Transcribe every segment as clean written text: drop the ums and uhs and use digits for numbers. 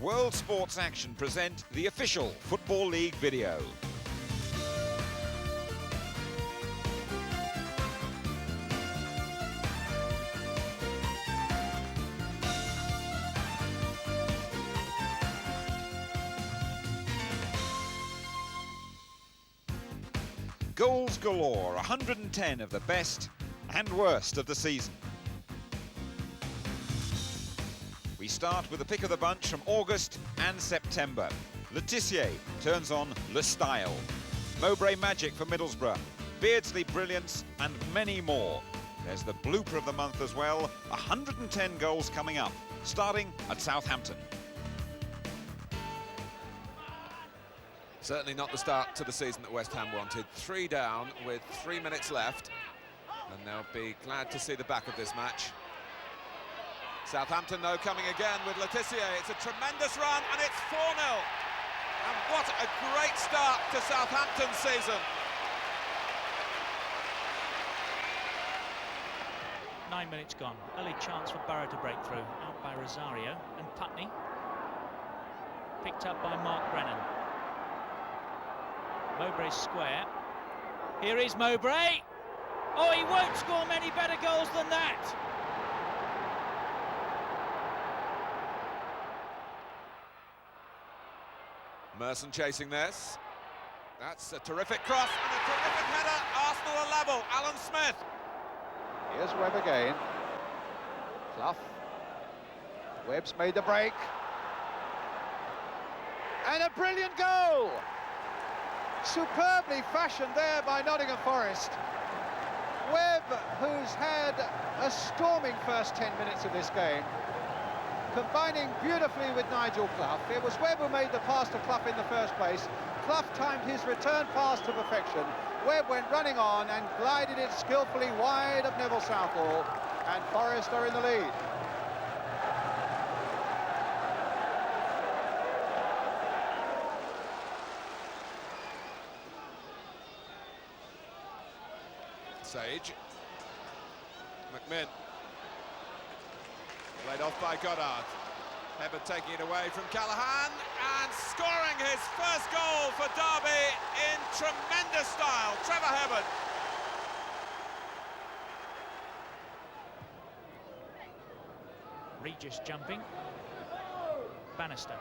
World Sports Action present the official Football League video. Goals galore, 110 of the best and worst of the season. We start with the pick of the bunch from August and September. Letitia turns on Le Style, Mowbray Magic for Middlesbrough, Beardsley Brilliance and many more. There's the blooper of the month as well, 110 goals coming up, starting at Southampton. Certainly not the start to the season that West Ham wanted. 3 down with 3 minutes left, and they'll be glad to see the back of this match. Southampton, though, coming again with Letitia. It's a tremendous run, and it's 4-0. And what a great start to Southampton's season. 9 minutes gone. Early chance for Barrow to break through. Out by Rosario and Putney. Picked up by Mark Brennan. Mowbray square. Here is Mowbray. Oh, he won't score many better goals than that. Merson chasing this. That's a terrific cross and a terrific header. Arsenal are level. Alan Smith. Here's Webb again. Clough. Webb's made the break. And a brilliant goal! Superbly fashioned there by Nottingham Forest. Webb, who's had a storming first 10 minutes of this game, combining beautifully with Nigel Clough. It was Webb who made the pass to Clough in the first place. Clough timed his return pass to perfection. Webb went running on and glided it skillfully wide of Neville Southall, and Forest are in the lead. Sage. McMinn. Played off by Goddard. Hebbert taking it away from Callaghan and scoring his first goal for Derby in tremendous style. Trevor Hebbert. Regis jumping. Bannister.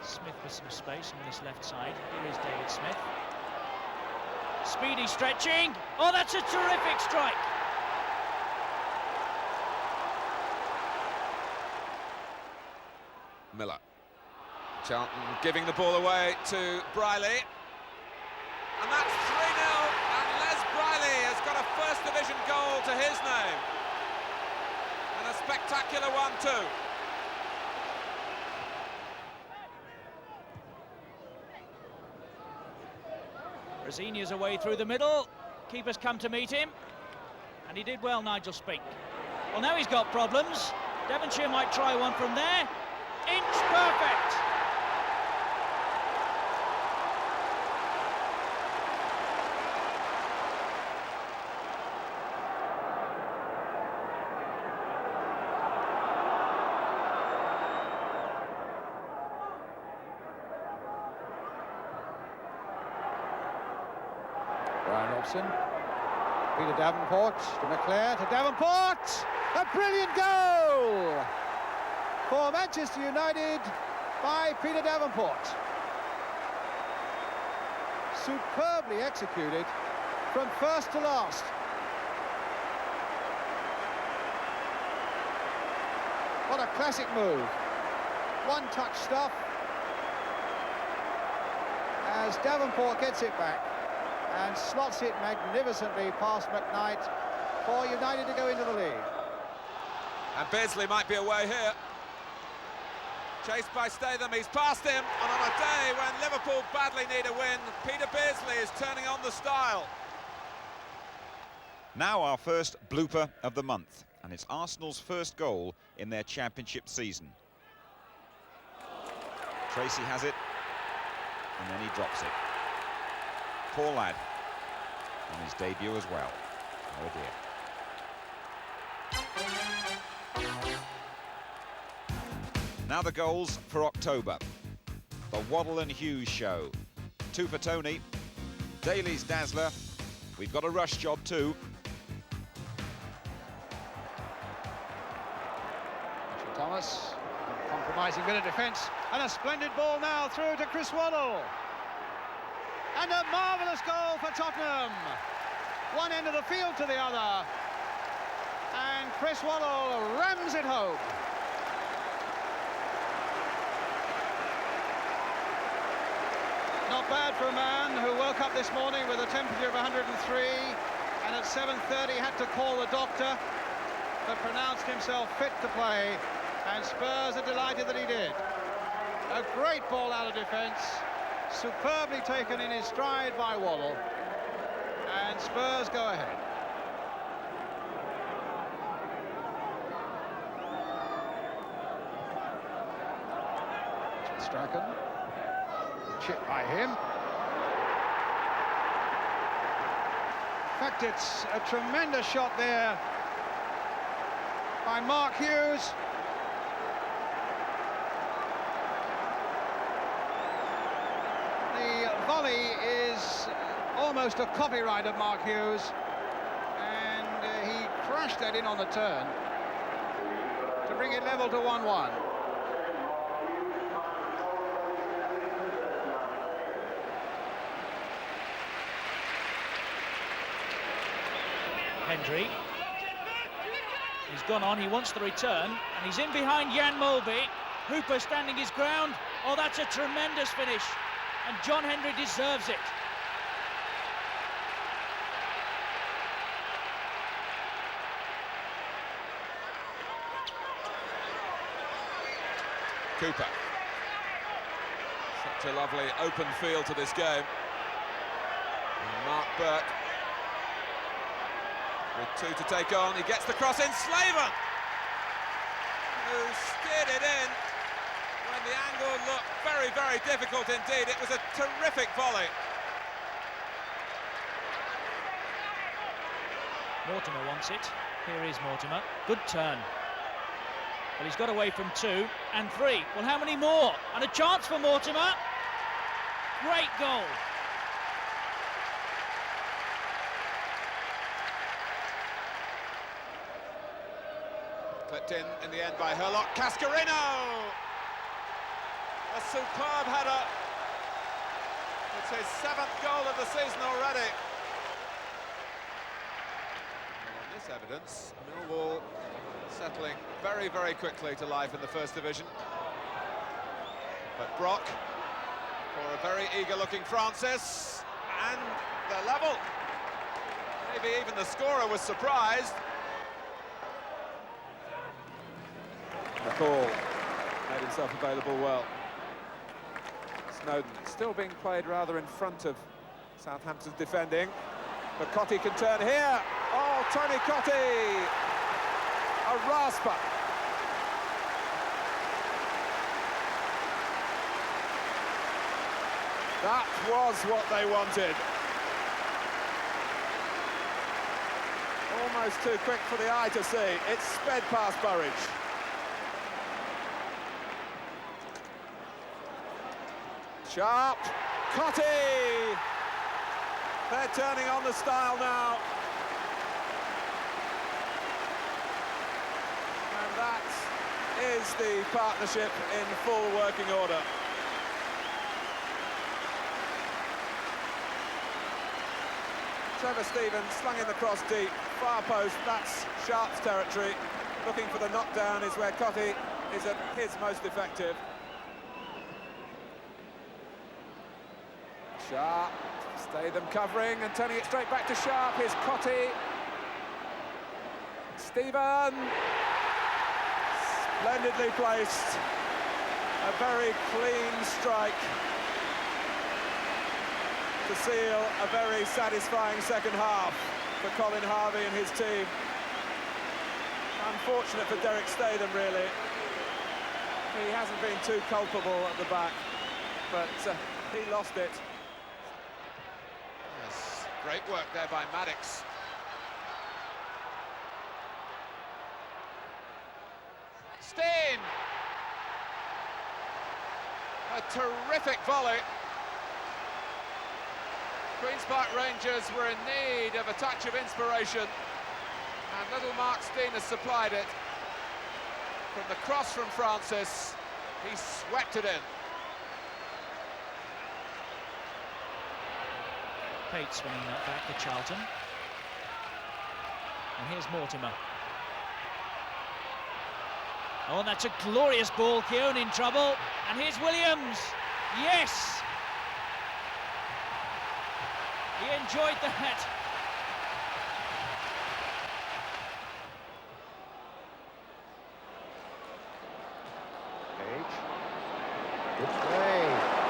Smith with some space on this left side. Here is David Smith. Speedy stretching. Oh, that's a terrific strike. Miller. Charlton giving the ball away to Briley. And that's 3-0, and Les Briley has got a First Division goal to his name. And a spectacular one too. Rosinia's away through the middle. Keeper's come to meet him. And he did well, Nigel Spink. Well, now he's got problems. Devonshire might try one from there. Inch perfect. Brian Robson, Peter Davenport to McClare, to Davenport! A brilliant goal for Manchester United by Peter Davenport. Superbly executed from first to last. What a classic move. One-touch stuff as Davenport gets it back and slots it magnificently past McKnight for United to go into the lead. And Beardsley might be away here. Chased by Statham, he's past him, and on a day when Liverpool badly need a win, Peter Beardsley is turning on the style. Now our first blooper of the month, and it's Arsenal's first goal in their championship season. Tracy has it, and then he drops it. Poor lad, on his debut as well. Oh dear. Now the goals for October. The Waddle and Hughes show. 2 for Tony. Daley's Dazzler. We've got a rush job too. Thomas, compromising bit of defence, and a splendid ball now through to Chris Waddle. And a marvellous goal for Tottenham. One end of the field to the other. And Chris Waddle rams it home. Not bad for a man who woke up this morning with a temperature of 103 and at 7:30 had to call the doctor, but pronounced himself fit to play, and Spurs are delighted that he did. A great ball out of defence, superbly taken in his stride by Waddle, and Spurs go ahead. Strachan, chip by him. In fact, it's a tremendous shot there by Mark Hughes. The volley is almost a copyright of Mark Hughes, and he crashed that in on the turn to bring it level to 1-1. Hendry. He's gone on, he wants the return, and he's in behind Jan Mulby. Hooper standing his ground. Oh, that's a tremendous finish, and John Hendry deserves it. Cooper. Such a lovely open field to this game. And Mark Burke with 2 to take on. He gets the cross in. Slaven, who steered it in when the angle looked very, very difficult indeed. It was a terrific volley. Mortimer wants it. Here is Mortimer. Good turn. But he's got away from 2 and 3. Well, how many more? And a chance for Mortimer. Great goal. Clipped in the end by Herlock. Cascarino! A superb header. It's his 7th goal of the season already. And on this evidence, Millwall settling very, very quickly to life in the First Division. But Brock, for a very eager-looking Francis, and they're level. Maybe even the scorer was surprised. McCall made himself available well. Snowden still being played rather in front of Southampton's defending. But Cottee can turn here. Oh, Tony Cottee! A rasper. That was what they wanted. Almost too quick for the eye to see. It's sped past Burridge. Sharp, Cottee! They're turning on the style now. And that is the partnership in full working order. Trevor Stevens slung in the cross deep, far post, that's Sharp's territory. Looking for the knockdown is where Cottee is at his most effective. Sharp, stay them covering and turning it straight back to Sharp. Here's Cottee. Stephen. Splendidly placed. A very clean strike to seal a very satisfying second half for Colin Harvey and his team. Unfortunate for Derek Statham, really. He hasn't been too culpable at the back, but he lost it. Yes, great work there by Maddox. Steen! A terrific volley. Queen's Park Rangers were in need of a touch of inspiration, and little Mark Steen has supplied it. From the cross from Francis, he swept it in. Pate swinging that back to Charlton. And here's Mortimer. Oh, and that's a glorious ball. Keown in trouble. And here's Williams. Yes! He enjoyed that. Good play.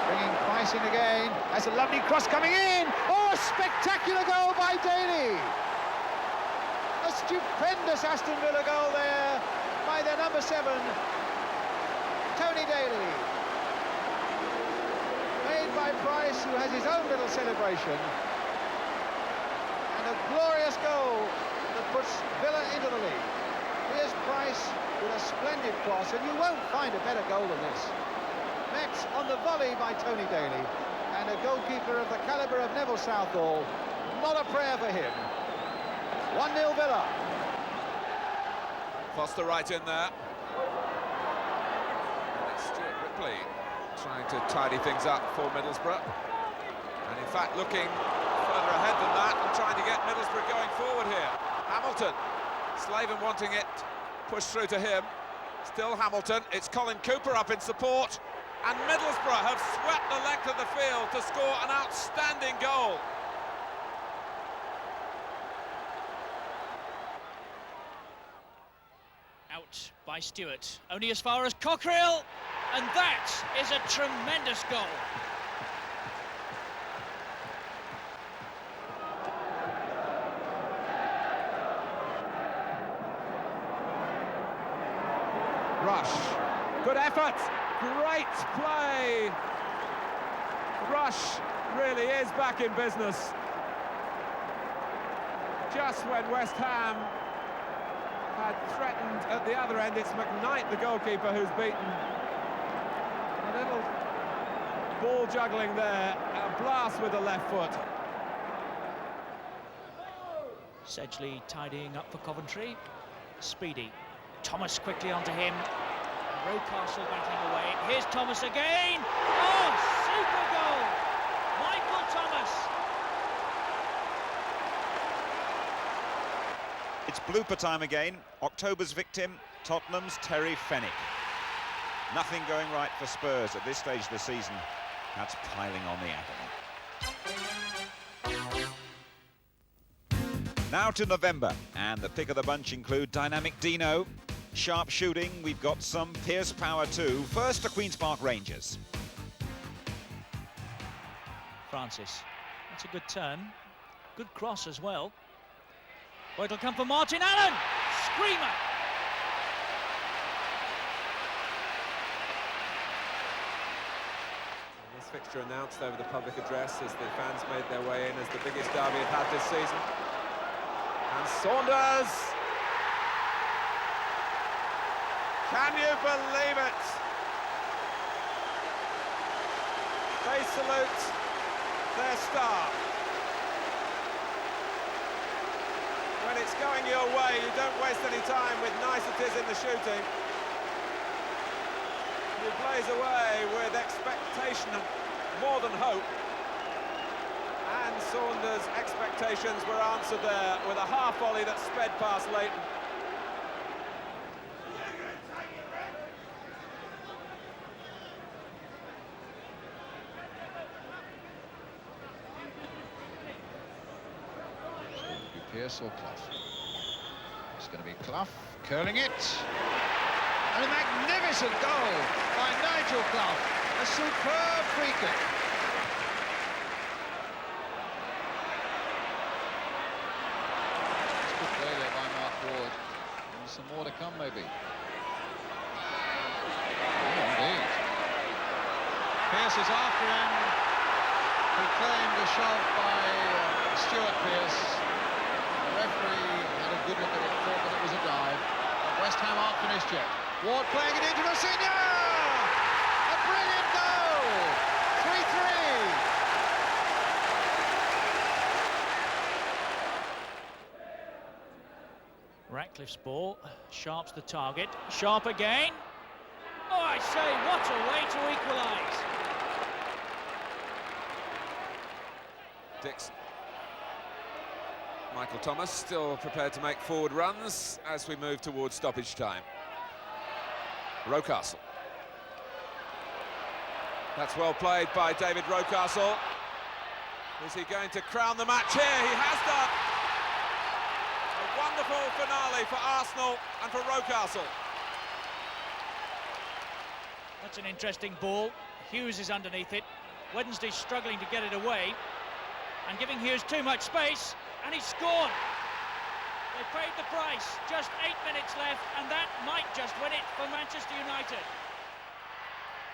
Bringing Price in again. That's a lovely cross coming in. Oh, a spectacular goal by Daley. A stupendous Aston Villa goal there by their number 7, Tony Daley. Made by Price, who has his own little celebration. And a glorious goal that puts Villa into the lead. Here's Price with a splendid cross, and you won't find a better goal than this. Met on the volley by Tony Daley, and a goalkeeper of the calibre of Neville Southall. Not a prayer for him. 1-0 Villa. Foster right in there. And it's Stuart Ripley trying to tidy things up for Middlesbrough. And in fact looking further ahead than that and trying to get Middlesbrough going forward here. Hamilton, Slaven wanting it pushed through to him. Still Hamilton, it's Colin Cooper up in support. And Middlesbrough have swept the length of the field to score an outstanding goal. Out by Stewart, only as far as Cockerill, and that is a tremendous goal. Rush, good effort, great play. Rush really is back in business. Just when West Ham had threatened at the other end, it's McKnight, the goalkeeper, who's beaten. A little ball juggling there, a blast with the left foot. Sedgley tidying up for Coventry. Speedy. Thomas quickly onto him. Rocastle battling away. Here's Thomas again. Oh, super goal! Michael Thomas. It's blooper time again. October's victim, Tottenham's Terry Fenwick. Nothing going right for Spurs at this stage of the season. That's piling on the agony. Now to November, and the pick of the bunch include Dynamic Dino, sharp shooting, we've got some Pearce Power too. First to Queen's Park Rangers. Francis, that's a good turn. Good cross as well. Well, it'll come for Martin Allen. Screamer. This fixture announced over the public address as the fans made their way in as the biggest derby they've had this season. And Saunders! Can you believe it? They salute their star. When it's going your way, you don't waste any time with niceties in the shooting. You blaze away with expectation and more than hope. And Saunders' expectations were answered there with a half volley that sped past Leighton. Pearce or Clough? It's going to be Clough, curling it. And a magnificent goal by Nigel Clough. A superb free kick. It's good play there by Mark Ward. And some more to come, maybe. Oh, indeed. Pearce is after him. He claimed a shove by Stuart Pearce. The referee had a good look at it, thought that it was a dive. But West Ham aren't finished yet. Ward playing it into Rosinha! A brilliant goal! Ratcliffe's ball, Sharp's the target, Sharp again. Oh, I say, what a way to equalise. Dixon. Michael Thomas still prepared to make forward runs as we move towards stoppage time. Rocastle. That's well played by David Rocastle. Is he going to crown the match here? He has done. A wonderful finale for Arsenal and for Rocastle. That's an interesting ball. Hughes is underneath it. Wednesday's struggling to get it away and giving Hughes too much space, and he scored. They paid the price. Just 8 minutes left, and that might just win it for Manchester United.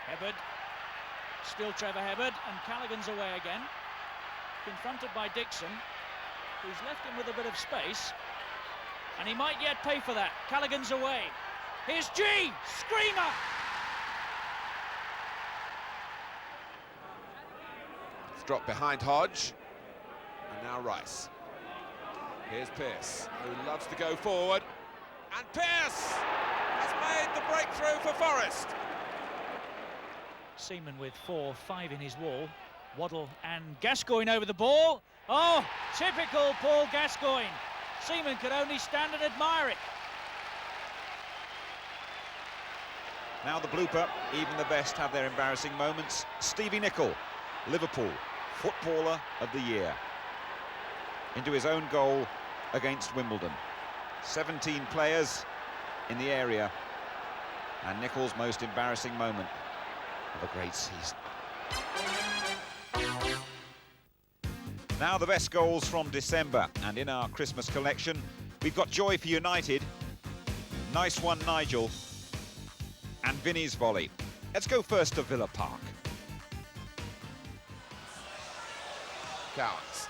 Hibberd, still Trevor Hibberd, and Callaghan's away again. Confronted by Dixon, who's left him with a bit of space, and he might yet pay for that. Callaghan's away. Here's G, screamer! It's dropped behind Hodge, and now Rice. Here's Pearce, who loves to go forward, and Pearce has made the breakthrough for Forest. Seaman with 4-5 in his wall. Waddle and Gascoigne over the ball. Oh, typical Paul Gascoigne. Seaman could only stand and admire it. Now the blooper, even the best have their embarrassing moments. Stevie Nicol, Liverpool, Footballer of the Year. Into his own goal against Wimbledon. 17 players in the area, and Nicol's most embarrassing moment of a great season. Now the best goals from December, and in our Christmas collection we've got Joy for United, Nice One Nigel, and Vinnie's volley. Let's go first to Villa Park. Cowans.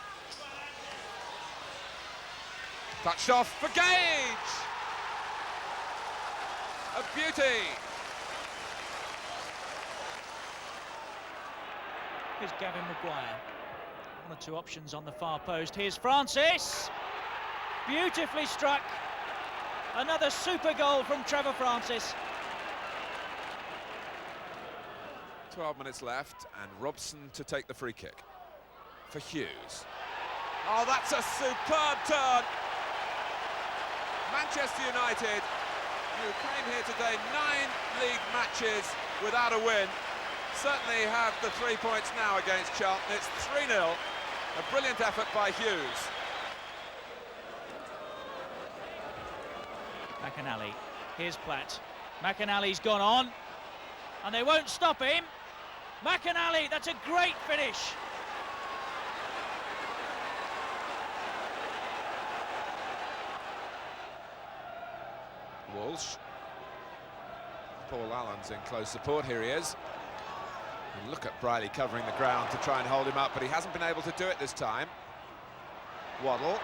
Touched off for Gage! A beauty! Here's Gavin Maguire. One or two options on the far post. Here's Francis. Beautifully struck. Another super goal from Trevor Francis. 12 minutes left, and Robson to take the free kick for Hughes. Oh, that's a superb turn. Manchester United, who came here today 9 league matches without a win, certainly have the 3 points now against Charlton. It's 3-0. A brilliant effort by Hughes. McAnally. Here's Platt. McAnally's gone on, and they won't stop him. McAnally, that's a great finish. Walsh. Paul Allen's in close support. Here he is. And look at Briley covering the ground to try and hold him up, but he hasn't been able to do it this time. Waddle.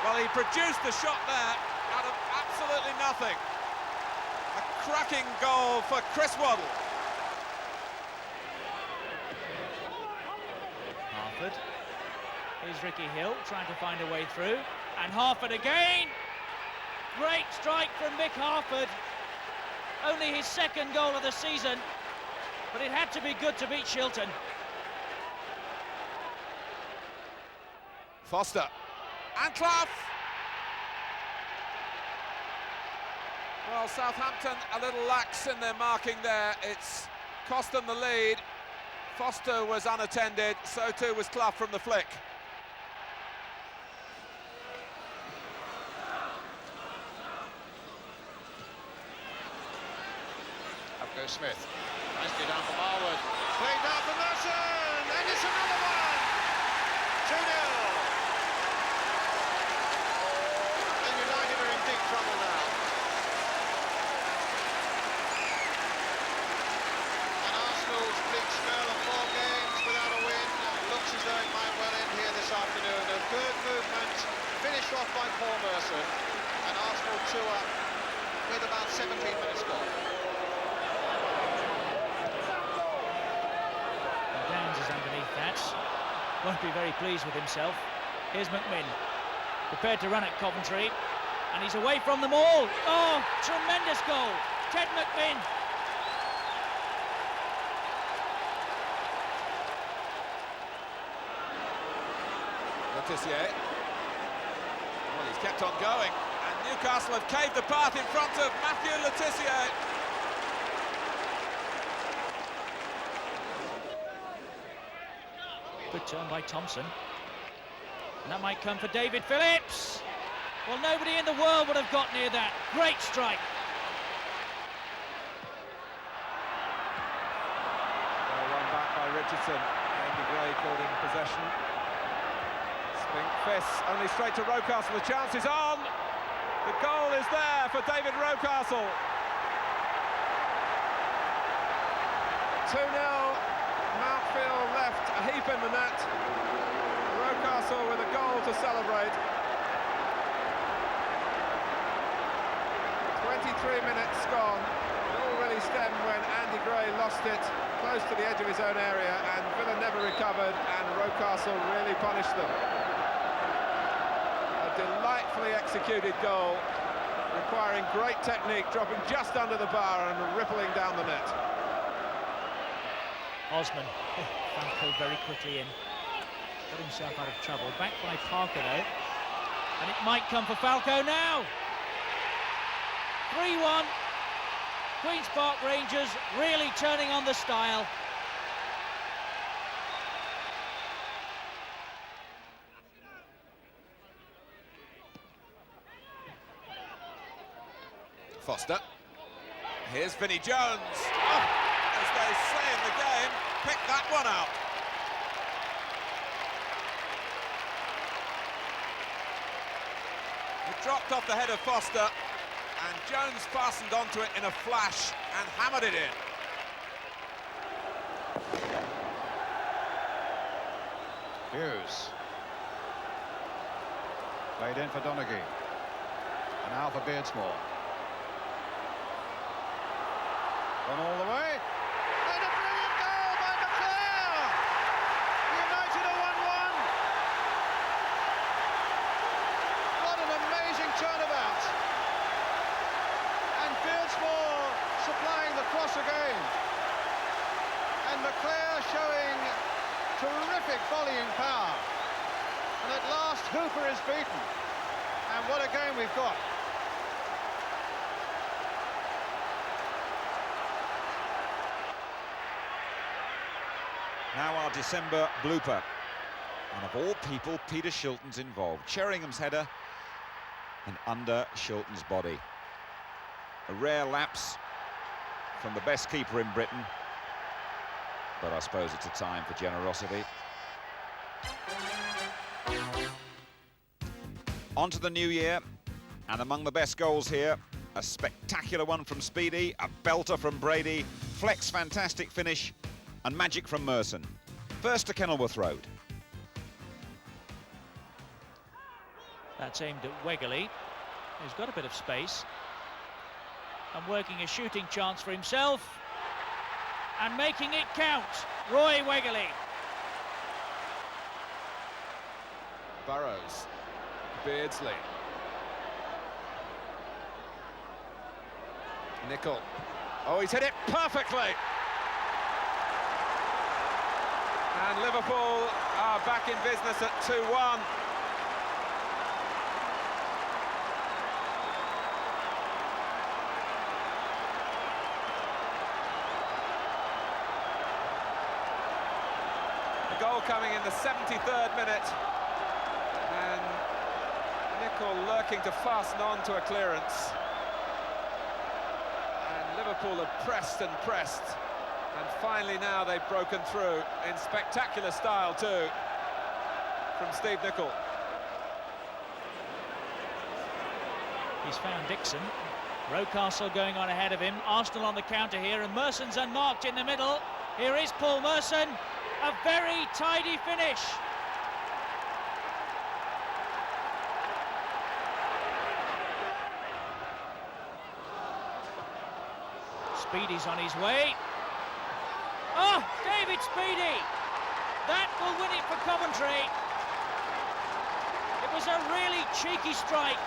Well, he produced a shot there out of absolutely nothing. A cracking goal for Chris Waddle. Harford. Here's Ricky Hill trying to find a way through. And Harford again. Great strike from Mick Harford. Only his second goal of the season, but it had to be good to beat Shilton. Foster. And Clough. Well, Southampton a little lax in their marking there. It's cost them the lead. Foster was unattended, so too was Clough from the flick. Up goes Smith. Nicely down for Marwood. Played down for Merson, and it's another one. 2-0. And United are in deep trouble now. And Arsenal's big spell of 4 games without a win looks as though it might well end here this afternoon. A good movement, finished off by Paul Merson, and Arsenal 2 up with about 17 minutes gone. Downs is underneath that. Won't be very pleased with himself. Here's McMinn. prepared to run at Coventry, and he's away from them all. Oh, tremendous goal, Ted McMinn. Letitia. Well, he's kept on going, and Newcastle have caved the path in front of Matthew Letitia. Good turn by Thompson. And that might come for David Phillips. Well, nobody in the world would have got near that. Great strike. Well run back by Richardson. Andy Gray called in possession. Spink fists only straight to Rocastle. The chance is on. The goal is there for David Rocastle. 2-0. Mountfield left a heap in the net. Rocastle with a goal to celebrate. 23 minutes gone. It all really stemmed when Andy Gray lost it close to the edge of his own area, and Villa never recovered, and Rocastle really punished them. A delightfully executed goal, requiring great technique, dropping just under the bar and rippling down the net. Osman, Falco very quickly in, got himself out of trouble. Back by Parker though, and it might come for Falco now. 3-1, Queen's Park Rangers really turning on the style. Foster. Here's Vinnie Jones. Oh, as they say in the game, pick that one out. It dropped off the head of Foster, and Jones fastened onto it in a flash and hammered it in. Hughes. Played in for Donaghy. And now for Beardsmore. Gone all the way. And a brilliant goal by McClare! United are 1-1. What an amazing turnabout. And Beardsmore supplying the cross again. And McClare showing terrific volleying power. And at last Hooper is beaten. And what a game we've got. Now our December blooper. And of all people, Peter Shilton's involved. Sheringham's header and under Shilton's body. A rare lapse from the best keeper in Britain. But I suppose it's a time for generosity. On to the new year, and among the best goals here, a spectacular one from Speedy, a belter from Brady, Fleck's fantastic finish, and magic from Merson. First to Kenilworth Road. That's aimed at Wegley, who's got a bit of space, and working a shooting chance for himself, and making it count. Roy Wegley. Burrows. Beardsley. Nicol. Oh, he's hit it perfectly. And Liverpool are back in business at 2-1. The goal coming in the 73rd minute. And Nicol lurking to fasten on to a clearance. And Liverpool have pressed and pressed. And finally now they've broken through in spectacular style too from Steve Nicol. He's found Dixon. Rocastle going on ahead of him. Arsenal on the counter here, and Merson's unmarked in the middle. Here is Paul Merson. A very tidy finish. Speedy's on his way. Oh, David Speedy! That will win it for Coventry. It was a really cheeky strike.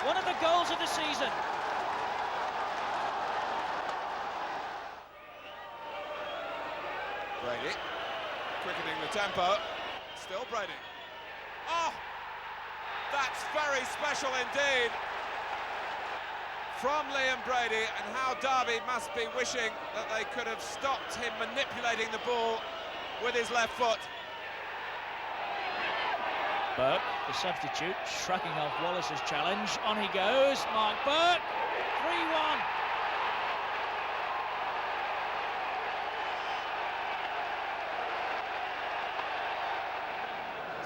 One of the goals of the season. Brady, quickening the tempo. Still Brady. Oh, that's very special indeed from Liam Brady, and how Derby must be wishing that they could have stopped him manipulating the ball with his left foot. Burke, the substitute, shrugging off Wallace's challenge. On he goes, Mark Burke, 3-1.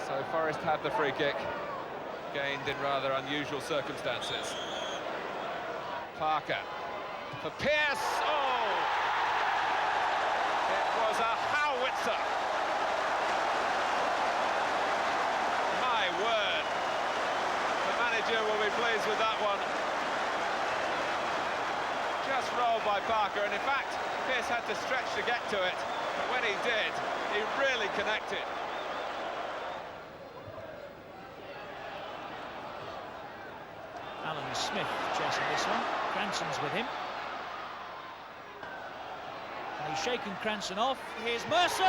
So Forest had the free kick, gained in rather unusual circumstances. Parker for Pearce. Oh! It was a howitzer. My word. The manager will be pleased with that one. Just rolled by Parker, and in fact, Pearce had to stretch to get to it. But when he did, he really connected. Alan Smith chasing this one. Cranson's with him. And he's shaking Cranson off. Here's Merson!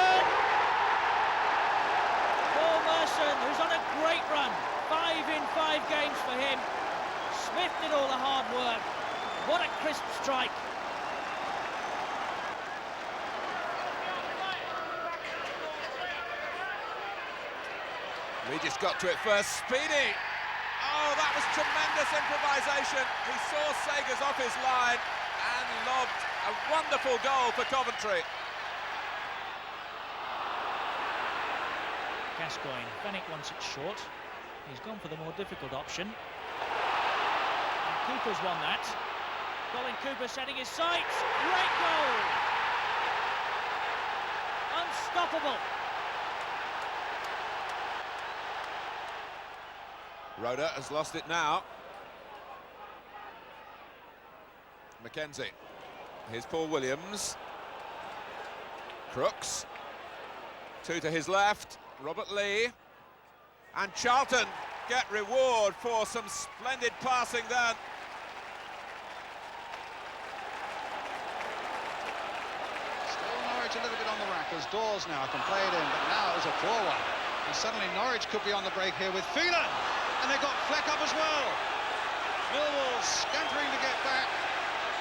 Paul Merson, who's on a great run. 5 in 5 games for him. Smith did all the hard work. What a crisp strike. We just got to it first. Speedy. Oh, that was tremendous improvisation. He saw Sagers off his line and lobbed a wonderful goal for Coventry. Gascoigne, Fenwick wants it short. He's gone for the more difficult option. And Cooper's won that. Colin Cooper setting his sights. Great goal! Unstoppable. Rhoda has lost it now. Mackenzie. Here's Paul Williams. Crooks. 2 to his left. Robert Lee. And Charlton get reward for some splendid passing then. Still Norwich a little bit on the rack as Dawes now can play it in, but now it's a poor one. And suddenly Norwich could be on the break here with Phelan. And they've got Fleck up as well. Millwall scampering to get back.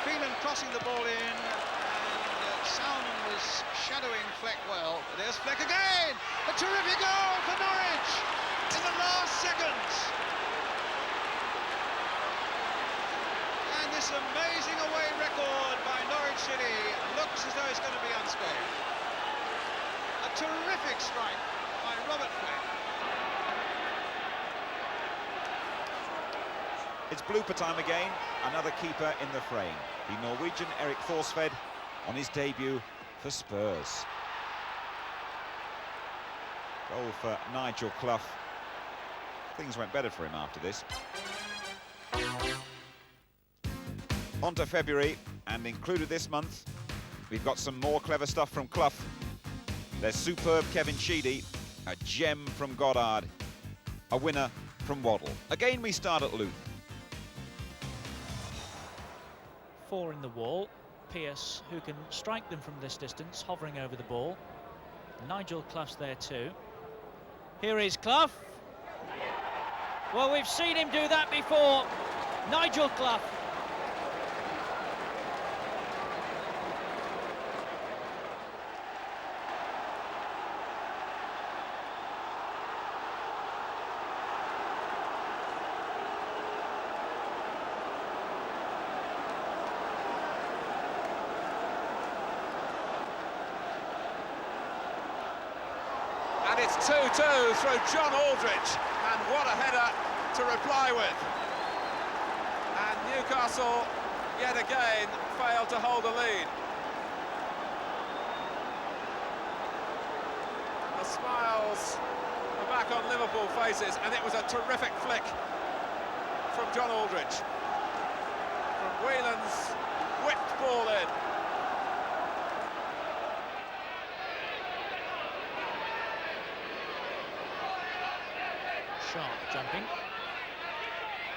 Phelan crossing the ball in. And Salmon was shadowing Fleck well. But there's Fleck again. A terrific goal for Norwich in the last seconds. And this amazing away record by Norwich City looks as though it's going to be unscathed. A terrific strike by Robert Fleck. It's blooper time again, another keeper in the frame. The Norwegian Erik Thorsved on his debut for Spurs. Goal for Nigel Clough. Things went better for him after this. On to February, and included this month, we've got some more clever stuff from Clough. There's superb Kevin Sheedy, a gem from Goddard, a winner from Waddle. Again, we start at Luton. 4 in the wall. Pearce, who can strike them from this distance, hovering over the ball. Nigel Clough's there too. Here is Clough. Well, we've seen him do that before. Nigel Clough. And it's 2-2 through John Aldridge, and what a header to reply with. And Newcastle yet again failed to hold a lead. The smiles are back on Liverpool faces, and it was a terrific flick from John Aldridge. From Whelan's whipped ball in. sharp jumping.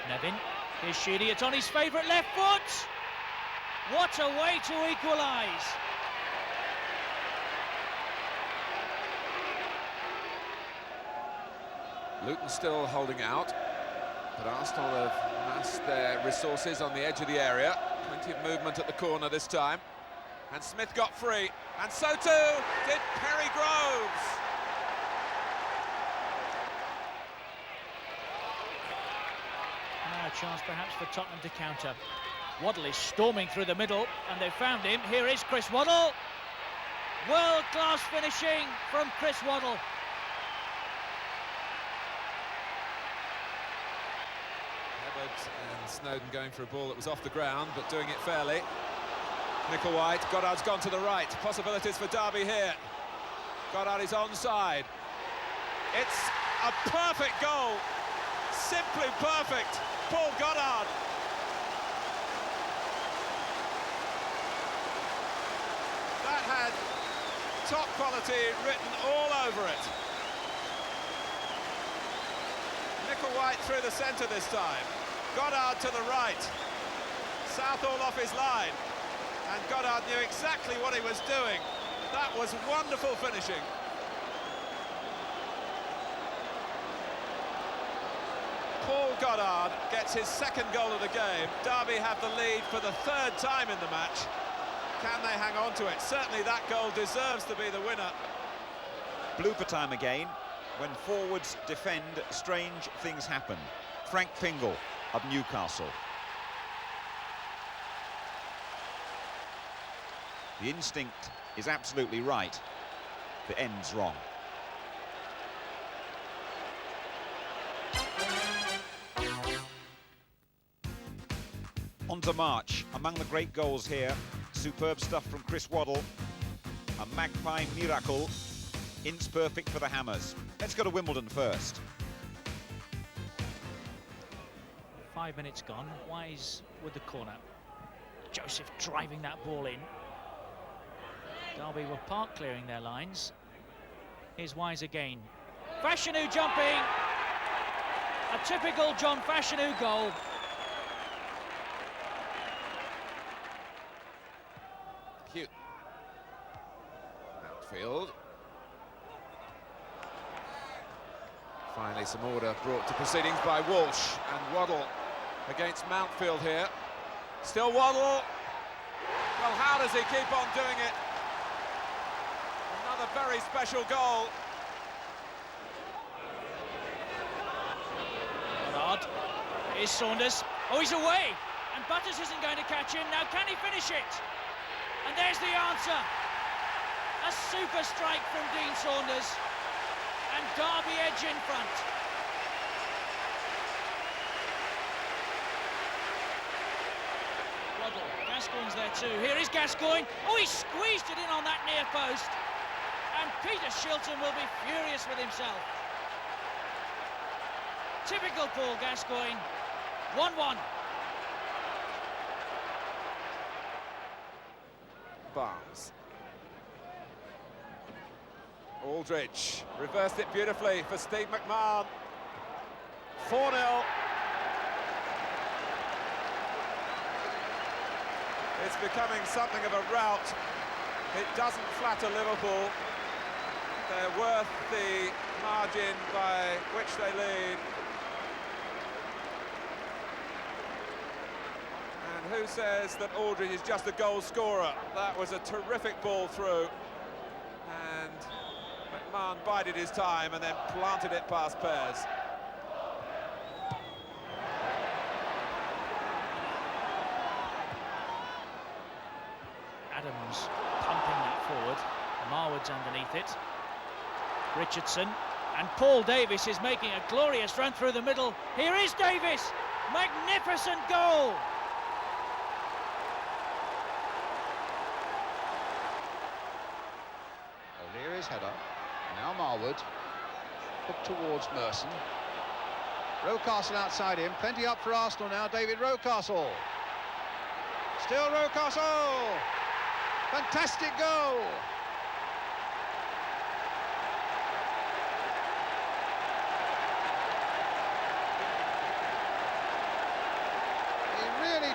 Nevin, here's Sheedy, it's on his favourite left foot! What a way to equalise! Luton still holding out, but Arsenal have massed their resources on the edge of the area. Plenty of movement at the corner this time. And Smith got free, and so too did Perry Groves. Now a chance perhaps for Tottenham to counter. Waddle is storming through the middle, and they've found him. Here is Chris Waddle. World-class finishing from Chris Waddle. And Snowden going for a ball that was off the ground, but doing it fairly. Micklewhite, Goddard's gone to the right. Possibilities for Derby here. Goddard is onside. It's a perfect goal. Simply perfect. Paul Goddard. That had top quality written all over it. Micklewhite through the centre this time. Goddard to the right. Southall off his line. And Goddard knew exactly what he was doing. That was wonderful finishing. Paul Goddard gets his second goal of the game. Derby have the lead for the third time in the match. Can they hang on to it? Certainly that goal deserves to be the winner. Blooper time again. When forwards defend, strange things happen. Frank Pingle of Newcastle. The instinct is absolutely right. The end's wrong. On to March. Among the great goals here, superb stuff from Chris Waddle. A magpie miracle. Ince perfect for the Hammers. Let's go to Wimbledon first. 5 minutes gone. Wise with the corner. Joseph driving that ball in. Derby were park clearing their lines. Here's Wise again. Fashanu jumping. A typical John Fashanu goal. Cute. Outfield. Finally some order brought to proceedings by Walsh, and Waddle against Mountfield here. Still Waddle. Well, how does he keep on doing it? Another very special goal. Goddard. Here's Saunders. Oh, he's away. And Butters isn't going to catch him. Now, can he finish it? And there's the answer. A super strike from Dean Saunders. And Derby edge in front. Waddle. Gascoigne's there too. Here is Gascoigne. Oh, he squeezed it in on that near post. And Peter Shilton will be furious with himself. Typical Paul Gascoigne. 1-1. Barnes. Aldridge reversed it beautifully for Steve McMahon. 4-0. It's becoming something of a rout. It doesn't flatter Liverpool. They're worth the margin by which they lead. And who says that Aldridge is just a goal scorer? That was a terrific ball through. And McMahon bided his time and then planted it past Pearce. Adams pumping that forward. Marwood's underneath it. Richardson. And Paul Davis is making a glorious run through the middle. Here is Davis. Magnificent goal. O'Leary's header. Now Marwood. Up towards Merson. Rocastle outside him. Plenty up for Arsenal now. David Rocastle. Still Rocastle. Fantastic goal.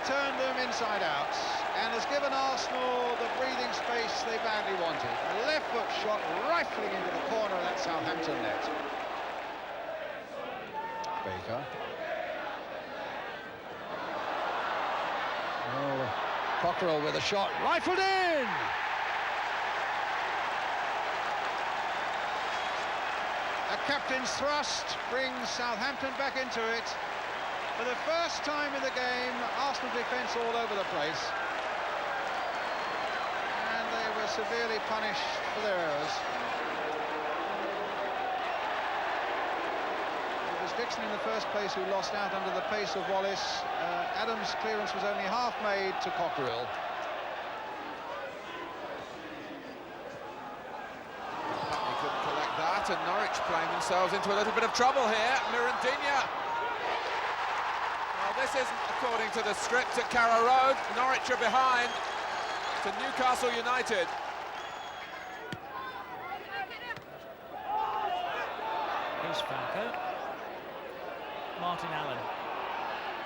turned them inside out and has given Arsenal the breathing space they badly wanted. A left foot shot rifling into the corner of that Southampton net. Baker. Oh, Cockerell with a shot rifled in! A captain's thrust brings Southampton back into it. For the first time in the game, Arsenal defence all over the place. And they were severely punished for their errors. It was Dixon in the first place who lost out under the pace of Wallace. Adams' clearance was only half made to Cockerell. He couldn't collect that, and Norwich playing themselves into a little bit of trouble here. Mirandinha. Well, this isn't according to the script at Carrow Road. Norwich are behind to Newcastle United. Here's Falco. Martin Allen.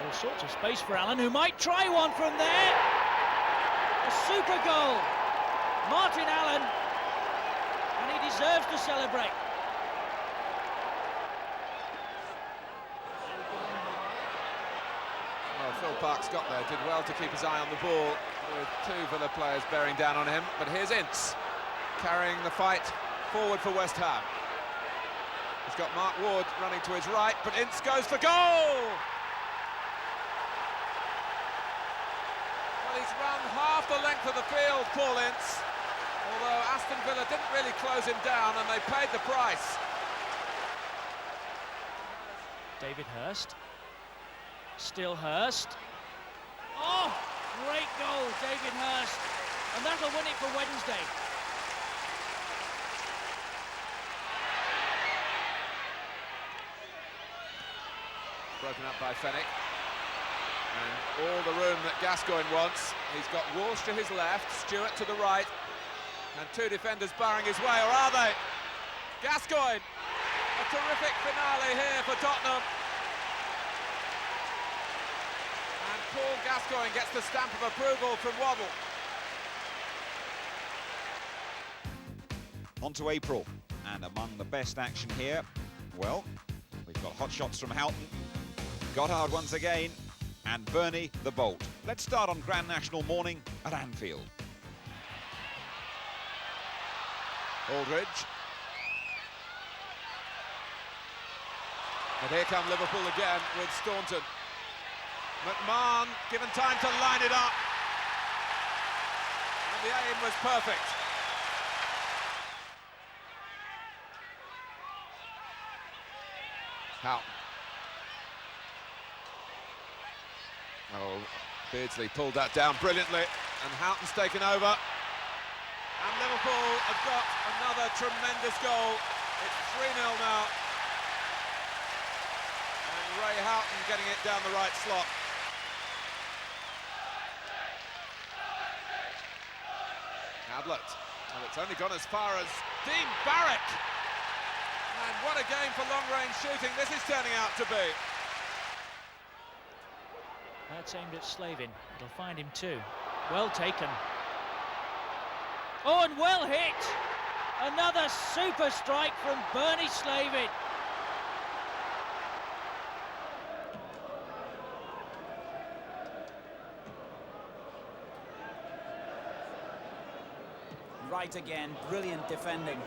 All sorts of space for Allen, who might try one from there. A super goal. Martin Allen. And he deserves to celebrate. Well, Phil Parkes got there, did well to keep his eye on the ball, with two Villa players bearing down on him. But here's Ince, carrying the fight forward for West Ham. He's got Mark Ward running to his right, but Ince goes for goal! Well, he's run half the length of the field, Paul Ince, although Aston Villa didn't really close him down, and they paid the price. David Hurst. Still Hurst. Oh, great goal, David Hurst. And that'll win it for Wednesday. Broken up by Fleck. And all the room that Gascoigne wants. He's got Walsh to his left, Stewart to the right, and two defenders barring his way, or are they? Gascoigne! A terrific finale here for Tottenham. And Paul Gascoigne gets the stamp of approval from Waddle. On to April, and among the best action here, well, we've got hot shots from Houghton, Goddard once again, and Bernie the Bolt. Let's start on Grand National morning at Anfield. Aldridge. And here come Liverpool again with Staunton. McMahon given time to line it up. And the aim was perfect. Houghton. Oh, Beardsley pulled that down brilliantly, and Houghton's taken over. And Liverpool have got another tremendous goal. It's 3-0 now. And Ray Houghton getting it down the right slot. Ablett. Well, it's only gone as far as Dean Barrett. And what a game for long-range shooting this is turning out to be. That's aimed at Slavin. It'll find him too. Well taken. Oh, and well hit! Another super strike from Bernie Slavin. Right again, brilliant defending.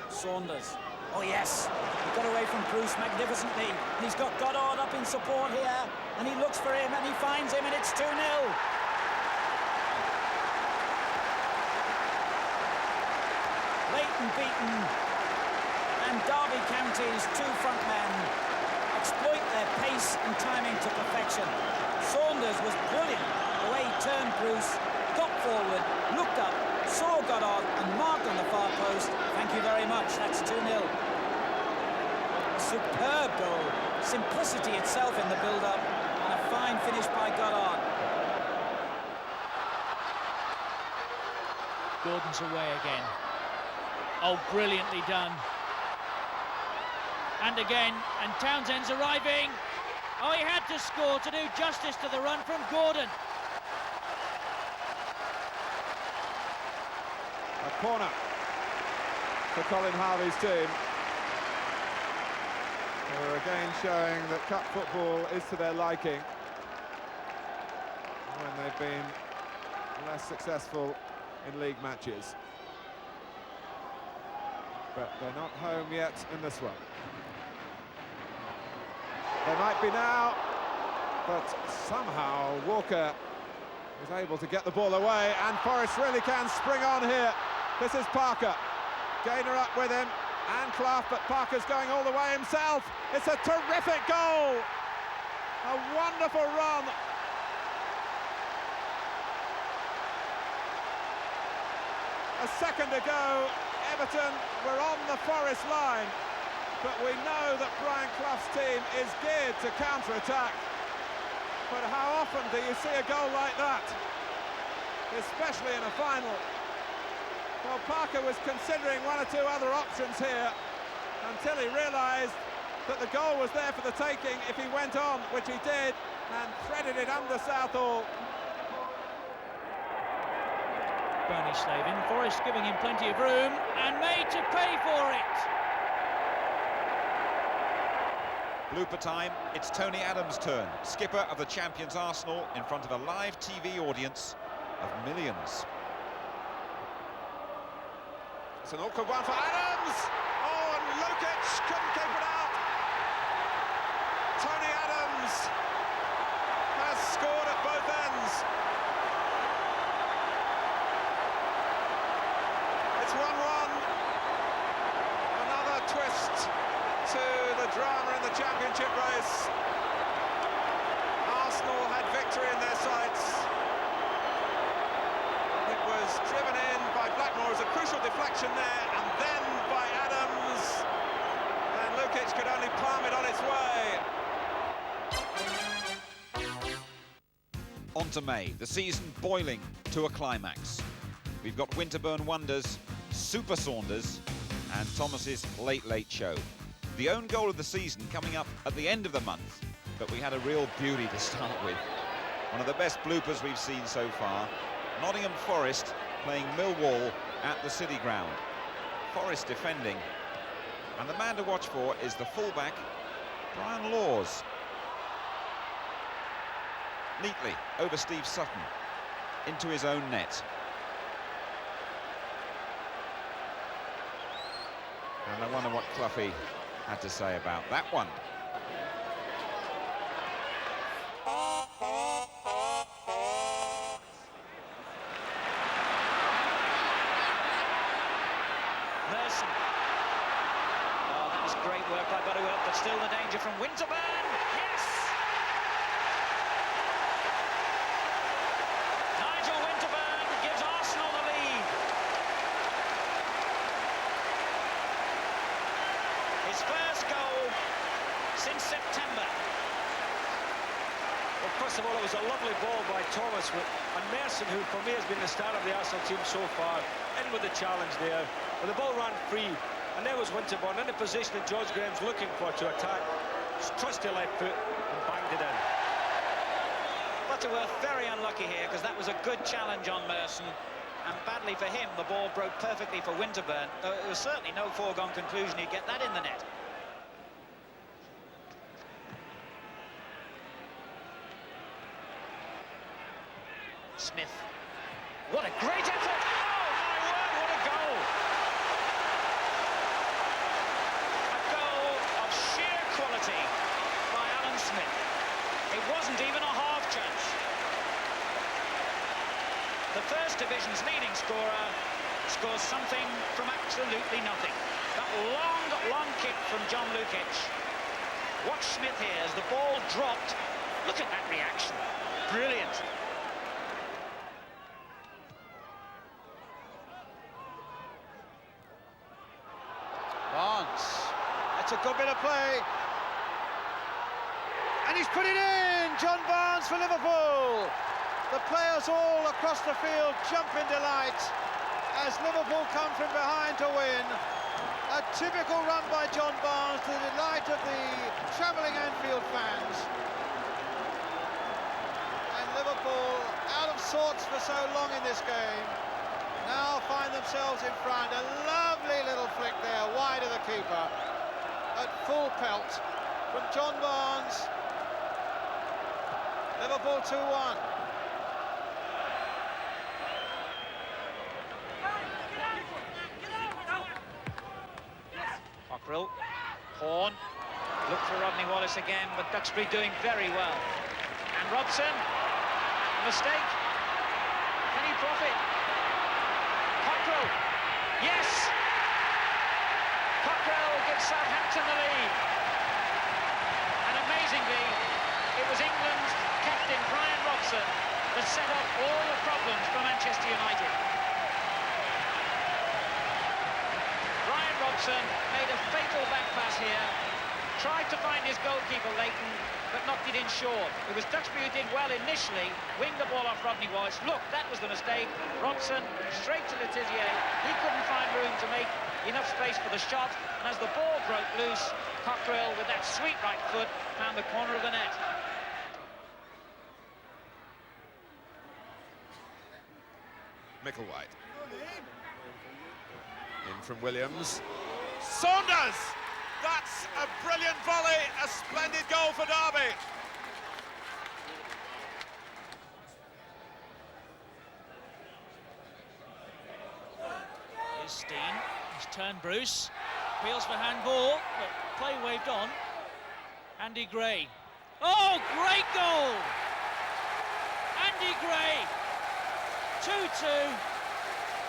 Saunders. Oh yes, he got away from Bruce magnificently. And he's got Goddard up in support here, and he looks for him and he finds him, and it's 2-0. Leighton beaten, and Derby County's two front men exploit their pace and timing to perfection. Saunders was brilliant, the way he turned Bruce, got forward, looked up, saw Goddard and marked on the far post. Thank you very much, that's 2-0. A superb goal, simplicity itself in the build-up, and a fine finish by Goddard. Gordon's away again. Oh, brilliantly done. And again, and Townsend's arriving. Oh, he had to score to do justice to the run from Gordon. corner for Colin Harvey's team. They're again showing that cup football is to their liking when they've been less successful in league matches. But they're not home yet in this one. They might be now, but somehow Walker is able to get the ball away, and Forest really can spring on here. This is Parker. Gainer up with him, and Clough, but Parker's going all the way himself. It's a terrific goal! A wonderful run. A second ago, Everton were on the Forest line, but we know that Brian Clough's team is geared to counter-attack. But how often do you see a goal like that? Especially in a final. Well, Parker was considering one or two other options here until he realised that the goal was there for the taking if he went on, which he did, and threaded it under Southall. Bernie Slavin, Forest giving him plenty of room and made to pay for it. Blooper time, it's Tony Adams' turn, skipper of the champions Arsenal, in front of a live TV audience of millions. It's an awkward one for Adams! Oh, and Lukic couldn't keep it out! Tony Adams has scored at both ends. It's 1-1. Another twist to the drama in the championship race. Arsenal had victory in their sights. It was driven in by Blackmore as a crucial deflection there, and then by Adams. And Lukic could only palm it on its way. On to May, the season boiling to a climax. We've got Winterburn wonders, Super Saunders, and Thomas's late show. The own goal of the season coming up at the end of the month, but we had a real beauty to start with. One of the best bloopers we've seen so far. Nottingham Forest playing Millwall at the City Ground. Forest defending, and the man to watch for is the fullback, Brian Laws. Neatly over Steve Sutton, into his own net. And I wonder what Cloughie had to say about that one. Merson. Oh, that was great work by Butterworth, but still the danger from Winterburn. Yes! Nigel Winterburn gives Arsenal the lead. His first goal since September. Well, first of all, it was a lovely ball by Thomas, and Merson, who for me has been the star of the Arsenal team so far, in with the challenge there. But the ball ran free, and there was Winterburn in the position that George Graham's looking for to attack. Trusty left foot and banged it in. Butterworth very unlucky here, because that was a good challenge on Merson, and badly for him, the ball broke perfectly for Winterburn, though it was certainly no foregone conclusion he'd get that in the net. Smith. What a great effort! Oh, my word, what a goal! A goal of sheer quality by Alan Smith. It wasn't even a half chance. The First Division's leading scorer scores something from absolutely nothing. That long kick from John Lukic. Watch Smith here as the ball dropped. Look at that reaction. Brilliant. Barnes, that's a good bit of play. And he's put it in! John Barnes for Liverpool. The players all across the field jump in delight as Liverpool come from behind to win. A typical run by John Barnes to the delight of the travelling Anfield fans. And Liverpool out of sorts for so long in this game. now find themselves in front. A lovely little flick there, wide of the keeper. At full pelt from John Barnes. Liverpool 2-1. Cockrell, Horn, look for Rodney Wallace again, but Duxbury doing very well. And Robson, a mistake. Can he profit? Cockrell, yes! Cockrell gives Southampton the lead. And amazingly, it was England's captain, Brian Robson, that set up all the problems for Manchester United. Brian Robson made a fatal back pass here, tried to find his goalkeeper Leighton, but knocked it in short. It was Duxbury who did well initially, winged the ball off Rodney Wallace. Look, that was the mistake. Robson straight to Letizia. He couldn't find room to make enough space for the shot, and as the ball broke loose, Cockrell, with that sweet right foot, found the corner of the net. Micklewhite. In from Williams. Saunders! That's a brilliant volley, a splendid goal for Derby. Here's Steen, he's turned Bruce, appeals for handball, but play waved on. Andy Gray. Oh, great goal! Andy Gray, 2-2.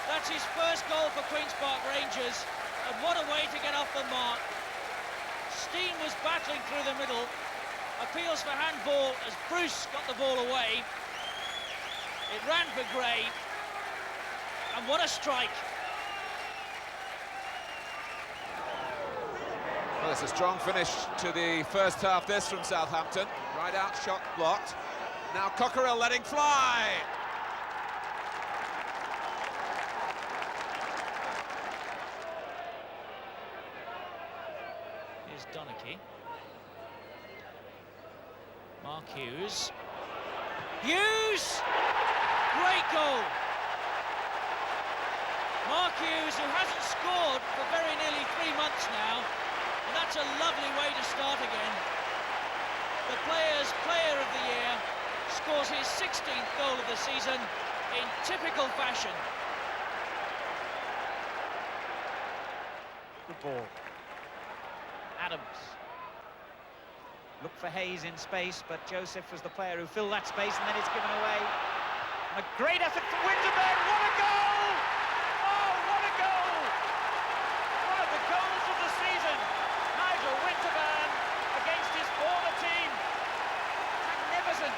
That's his first goal for Queen's Park Rangers, and what a way to get off the mark. Steen was battling through the middle, appeals for handball as Bruce got the ball away. It ran for Gray, and what a strike. Well, it's a strong finish to the first half, this from Southampton. Right out, shot blocked. Now Cockerell letting fly. Here's Donachie. Mark Hughes. Hughes! Great goal! Mark Hughes, who hasn't scored for very nearly 3 months now, and that's a lovely way to start again. The player's player of the year scores his 16th goal of the season in typical fashion. Good ball. Adams. Look for Hayes in space, but Joseph was the player who filled that space, and then it's given away. And a great effort from Winterburn. What a goal! Oh, what a goal! One of the goals of the season. Nigel Winterburn against his former team. Magnificent.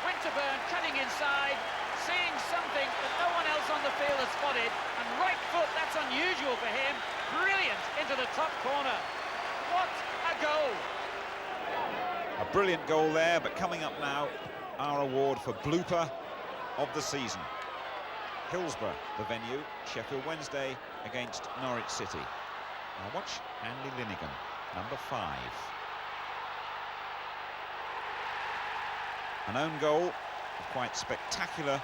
Winterburn cutting inside, seeing something that no one else on the field has spotted, and right foot, that's unusual for him. Brilliant into the top corner. What a goal! A brilliant goal there, but coming up now, our award for blooper of the season. Hillsborough, the venue, Sheffield Wednesday against Norwich City. Now watch Andy Linnigan, number 5. An own goal of quite spectacular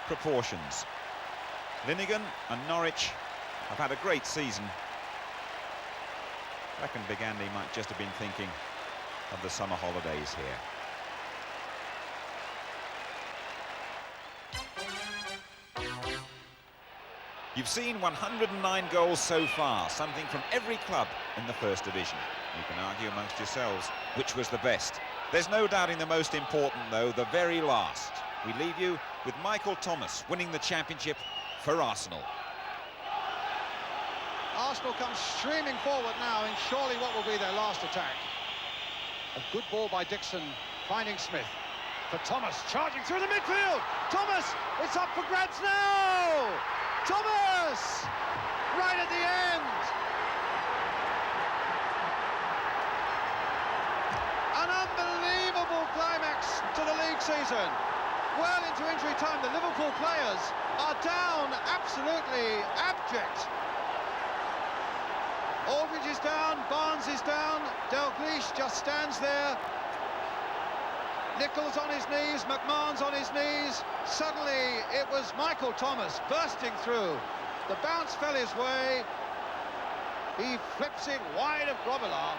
proportions. Linnigan and Norwich have had a great season. I reckon Big Andy might just have been thinking of the summer holidays here. You've seen 109 goals so far, something from every club in the First Division. You can argue amongst yourselves which was the best. There's no doubting the most important, though, the very last. We leave you with Michael Thomas winning the championship for Arsenal. Arsenal comes streaming forward now in surely what will be their last attack. A good ball by Dixon, finding Smith. For Thomas, charging through the midfield. Thomas, it's up for grabs now! Thomas! Right at the end! An unbelievable climax to the league season. Well into injury time, the Liverpool players are down, absolutely abject. Aldridge is down, Barnes is down, Dalglish just stands there. Nichols on his knees, McMahon's on his knees. Suddenly it was Michael Thomas bursting through. The bounce fell his way. He flips it wide of Grobbelaar.